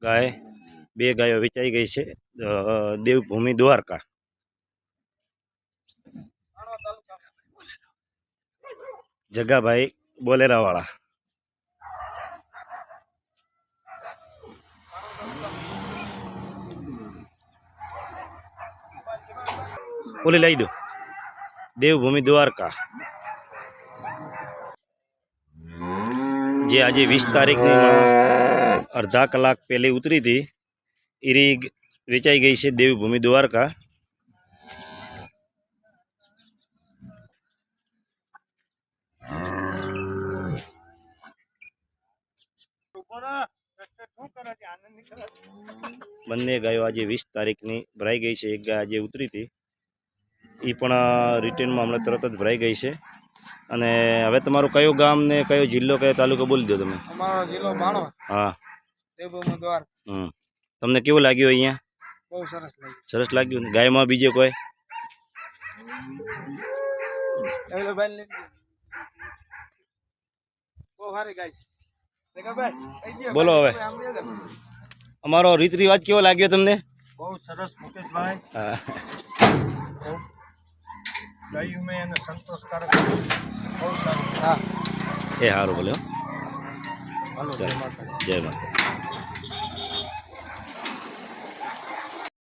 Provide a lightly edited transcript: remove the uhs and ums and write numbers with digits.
ગાય 2 ગાયો વેચાઈ ગઈ છે દેવભૂમિ દ્વારકા। જગાભાઈ બોલેરાવાળા। ઓલી લઈ દો દેવભૂમિ દ્વારકા, જે આજે 20 તારીખની અડધા કલાક પહેલી ઉતરી હતી એ વેચાઈ ગઈ છે દેવભૂમિ દ્વારકા। બંને ગાયો આજે 20 તારીખની ભરાઈ ગઈ છે। એક ગાય આજે ઉતરી હતી એ પણ રિટર્નમાં હમણાં તરત જ ભરાઈ ગઈ છે। અને હવે તમારું કયું ગામ ને કયો જિલ્લો કયો તાલુકો બોલી દો તમે। અમારો જિલ્લો બાણવા। હા, દેવભૂમિ દ્વારકા। તમને કેવું લાગ્યું અહીંયા? બહુ સરસ લાગ્યું। સરસ લાગ્યું ને ગાયમાં બીજે કોઈ? બોલો હવે અમારો રીત રિવાજ કેવો લાગ્યો તમને? બહુ સરસ મુકેશભાઈ। હા, ગાયું મેં એને સંતોષકારક બહુ સારું। હા એ સારું બોલ્યો। હાલો, જય માતા।